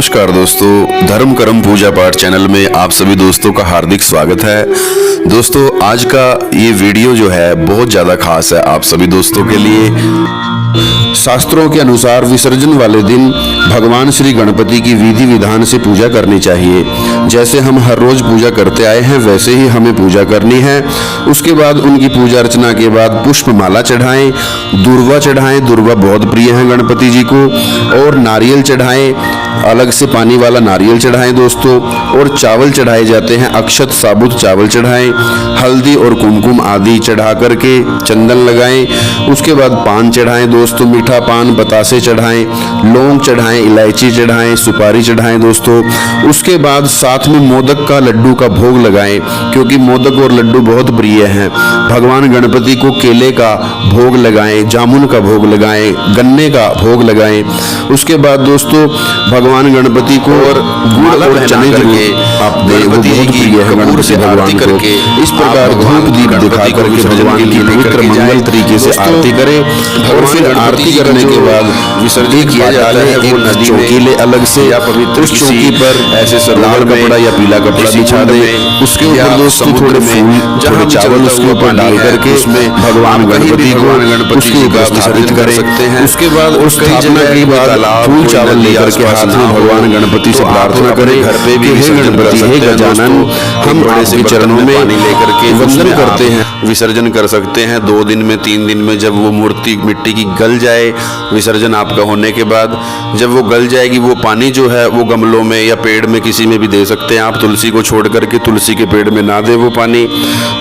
नमस्कार दोस्तों, धर्म कर्म पूजा पाठ चैनल में आप सभी दोस्तों का हार्दिक स्वागत है। दोस्तों आज का ये वीडियो जो है बहुत ज़्यादा खास है आप सभी दोस्तों के लिए। शास्त्रों के अनुसार विसर्जन वाले दिन भगवान श्री गणपति की विधि विधान से पूजा करनी चाहिए। जैसे हम हर रोज पूजा करते आए हैं वैसे ही हमें पूजा करनी है। उसके बाद उनकी पूजा अर्चना के बाद पुष्प माला चढ़ाएं, दूर्वा चढ़ाएं, दूर्वा बहुत प्रिय है गणपति जी को, और नारियल चढ़ाएं, अलग से पानी वाला नारियल चढ़ाएं दोस्तों, और चावल चढ़ाए जाते हैं, अक्षत साबुत चावल चढ़ाएं, हल्दी और कुमकुम आदि चढ़ा करके चंदन लगाएं। उसके बाद पान चढ़ाएं दोस्तों, मीठा पान, बतासे चढ़ाएं, लौंग चढ़ाएं, इलायची चढ़ाएं, सुपारी चढ़ाएं दोस्तों। उसके बाद साथ में मोदक का लड्डू का भोग लगाएं, क्योंकि मोदक और लड्डू बहुत प्रिय हैं। भगवान गणपति को केले का भोग लगाएं, जामुन का भोग लगाएं, गन्ने का भोग लगाएं। उसके बाद दोस्तों भगवान गणपति को और गुड़ और चने करके आप गणपति जी की कपूर से आरती करके इस प्रकार धूप दीप दिखा करके भगवान की पवित्र मंगल तरीके से आरती करें। और फिर आरती करने के बाद विसर्जन किया जाता है वो नदी चौकीले अलग से या पवित्र चौकी पर ऐसे लाल कपड़ा या पीला कपड़ा बिछा दें। उसके ऊपर दोस्तों थोड़े फूल, थोड़े चावल उसके ऊपर डाल करके उसमें भगवान गणपति को उसके ऊपर स्थापित करें सकते हैं। उसके बाद उस स्थापना के बाद फूल चावल लेकर के हाथ में भगवान गणपति से प्रार्थना करें, घर पे भी हे गणपति, हे गजानन, हम आपके चरणों में लेकर के वंदन करते हैं। विसर्जन कर सकते हैं 2 दिन में, 3 दिन में, जब वो मूर्ति मिट्टी की गल जाए। विसर्जन आपका होने के बाद जब वो गल जाएगी, वो पानी जो है वो गमलों में या पेड़ में किसी में भी दे सकते हैं आप, तुलसी को छोड़ करके। तुलसी के पेड़ में ना दे वो पानी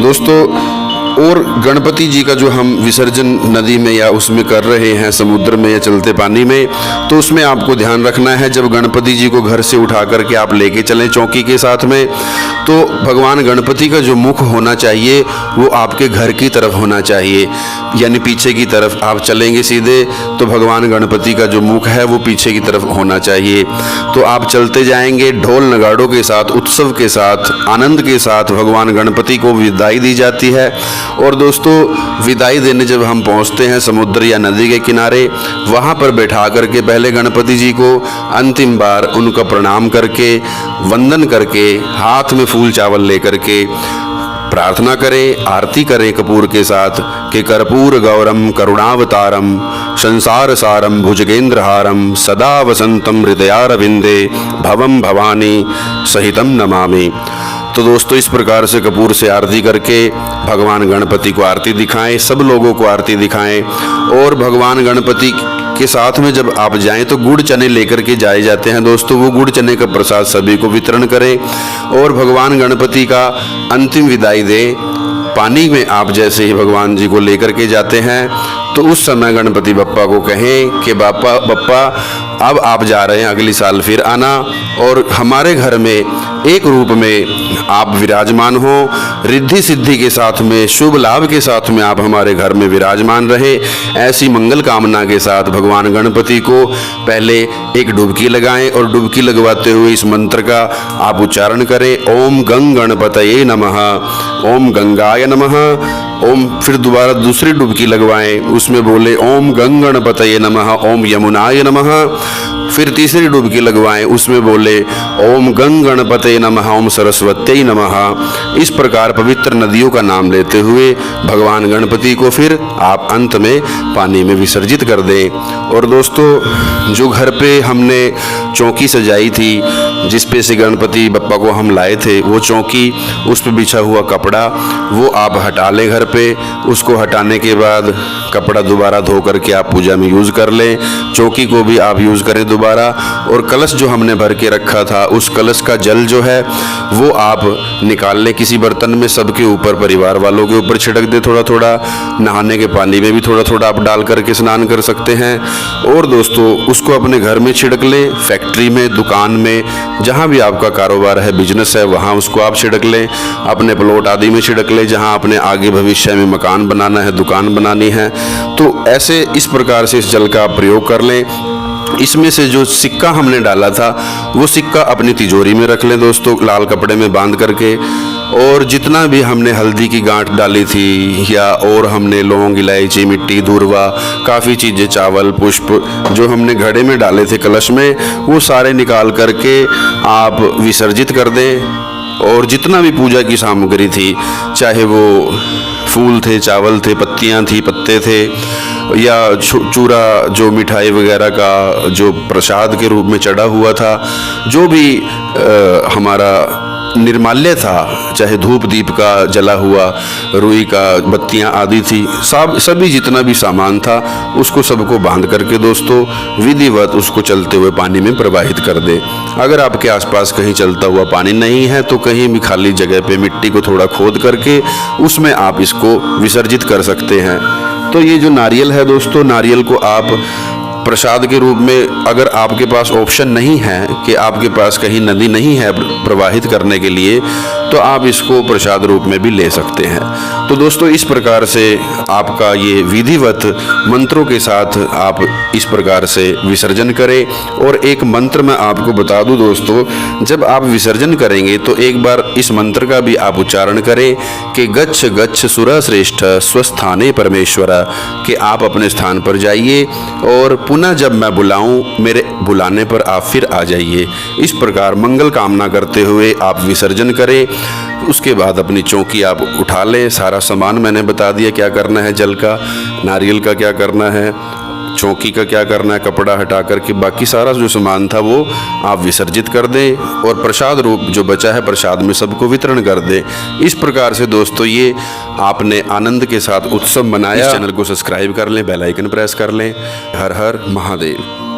दोस्तों। और गणपति जी का जो हम विसर्जन नदी में या उसमें कर रहे हैं, समुद्र में या चलते पानी में, तो उसमें आपको ध्यान रखना है जब गणपति जी को घर से उठा करके आप लेके चलें चौकी के साथ में, तो भगवान गणपति का जो मुख होना चाहिए वो आपके घर की तरफ होना चाहिए, यानी पीछे की तरफ आप चलेंगे सीधे तो भगवान गणपति का जो मुख है वो पीछे की तरफ होना चाहिए। तो आप चलते जाएंगे ढोल नगाड़ों के साथ, उत्सव के साथ, आनंद के साथ भगवान गणपति को विदाई दी जाती है। और दोस्तों विदाई देने जब हम पहुंचते हैं समुद्र या नदी के किनारे, वहां पर बैठा करके पहले गणपति जी को अंतिम बार उनका प्रणाम करके, वंदन करके, हाथ में फूल चावल लेकर के प्रार्थना करें, आरती करें कपूर के साथ कि कर्पूर गौरम करुणावतारम संसार सारम भुजगेंद्रहारम सदा वसंतम हृदयारविंदे भवम भवानी सहितम नमामि। तो दोस्तों इस प्रकार से कपूर से आरती करके भगवान गणपति को आरती दिखाएं, सब लोगों को आरती दिखाएं। और भगवान गणपति के साथ में जब आप जाएं तो गुड़ चने लेकर के जाए जाते हैं दोस्तों, वो गुड़ चने का प्रसाद सभी को वितरण करें और भगवान गणपति का अंतिम विदाई दें। पानी में आप जैसे ही भगवान जी को लेकर के जाते हैं तो उस समय गणपति बप्पा को कहें कि बप्पा अब आप जा रहे हैं, अगली साल फिर आना और हमारे घर में एक रूप में आप विराजमान हो, रिद्धि सिद्धि के साथ में, शुभ लाभ के साथ में आप हमारे घर में विराजमान रहे। ऐसी मंगल कामना के साथ भगवान गणपति को पहले एक डुबकी लगाएं और डुबकी लगवाते हुए इस मंत्र का आप उच्चारण करें, ओम गंग गणपतये नमः, ओम गंगाय नमः। ओम फिर दोबारा दूसरी डुबकी लगवाएं, उसमें बोले ओम गंग गणपतये नमः, ओम यमुनाय नमः। फिर तीसरी डुबकी लगवाएं, उसमें बोले ओम गंग गणपतये नमः, ओम सरस्वत्यै नमः। इस प्रकार पवित्र नदियों का नाम लेते हुए भगवान गणपति को फिर आप अंत में पानी में विसर्जित कर दें। और दोस्तों जो घर पे हमने चौकी सजाई थी, जिस पे से गणपति बप्पा को हम लाए थे, वो चौकी, उस पे बिछा हुआ कपड़ा वो आप हटा लें घर पे। उसको हटाने के बाद कपड़ा दोबारा धो करके आप पूजा में यूज़ कर लें, चौकी को भी आप यूज़ करें दोबारा। और कलश जो हमने भर के रखा था, उस कलश का जल जो है वो आप निकाल लें किसी बर्तन में, सबके ऊपर, परिवार वालों के ऊपर छिड़क दे थोड़ा थोड़ा। नहाने के पानी में भी थोड़ा थोड़ा आप डाल करके स्नान कर सकते हैं। और दोस्तों उसको अपने घर में छिड़क लें, फैक्ट्री में, दुकान में, जहाँ भी आपका कारोबार है, बिजनेस है, वहाँ उसको आप छिड़क लें। अपने प्लॉट आदि में छिड़क लें जहाँ अपने आगे भविष्य में मकान बनाना है, दुकान बनानी है। तो ऐसे इस प्रकार से इस जल का आप प्रयोग कर लें। इसमें से जो सिक्का हमने डाला था वो सिक्का अपनी तिजोरी में रख लें दोस्तों, लाल कपड़े में बांध करके। और जितना भी हमने हल्दी की गांठ डाली थी या और हमने लौंग, इलायची, मिट्टी, दूर्वा, काफ़ी चीज़ें, चावल, पुष्प जो हमने घड़े में डाले थे कलश में, वो सारे निकाल करके आप विसर्जित कर दें। और जितना भी पूजा की सामग्री थी, चाहे वो फूल थे, चावल थे, पत्तियां थी, पत्ते थे, या चूरा जो मिठाई वगैरह का जो प्रसाद के रूप में चढ़ा हुआ था, जो भी हमारा निर्माल्य था, चाहे धूप दीप का जला हुआ, रुई का बत्तियां आदि थी, सभी जितना भी सामान था उसको सबको बांध करके दोस्तों विधिवत उसको चलते हुए पानी में प्रवाहित कर दे। अगर आपके आसपास कहीं चलता हुआ पानी नहीं है तो कहीं भी खाली जगह पे मिट्टी को थोड़ा खोद करके उसमें आप इसको विसर्जित कर सकते हैं। तो ये जो नारियल है दोस्तों, नारियल को आप प्रसाद के रूप में, अगर आपके पास ऑप्शन नहीं है कि आपके पास कहीं नदी नहीं है प्रवाहित करने के लिए, तो आप इसको प्रसाद रूप में भी ले सकते हैं। तो दोस्तों इस प्रकार से आपका ये विधिवत मंत्रों के साथ आप इस प्रकार से विसर्जन करें। और एक मंत्र मैं आपको बता दूं दोस्तों, जब आप विसर्जन करेंगे तो एक बार इस मंत्र का भी आप उच्चारण करें कि गच्छ गच्छ सुर श्रेष्ठ स्वस्थाने परमेश्वर, कि आप अपने स्थान पर जाइए और पुनः जब मैं बुलाऊं मेरे बुलाने पर आप फिर आ जाइए। इस प्रकार मंगल कामना करते हुए आप विसर्जन करें। उसके बाद अपनी चौकी आप उठा लें। सारा सामान मैंने बता दिया क्या करना है, जल का, नारियल का क्या करना है, चौकी का क्या करना है, कपड़ा हटा करके बाकी सारा जो सामान था वो आप विसर्जित कर दें और प्रसाद रूप जो बचा है प्रसाद में सबको वितरण कर दें। इस प्रकार से दोस्तों ये आपने आनंद के साथ उत्सव मनाया। इस चैनल को सब्सक्राइब कर लें, बेल आइकन प्रेस कर लें। हर हर महादेव।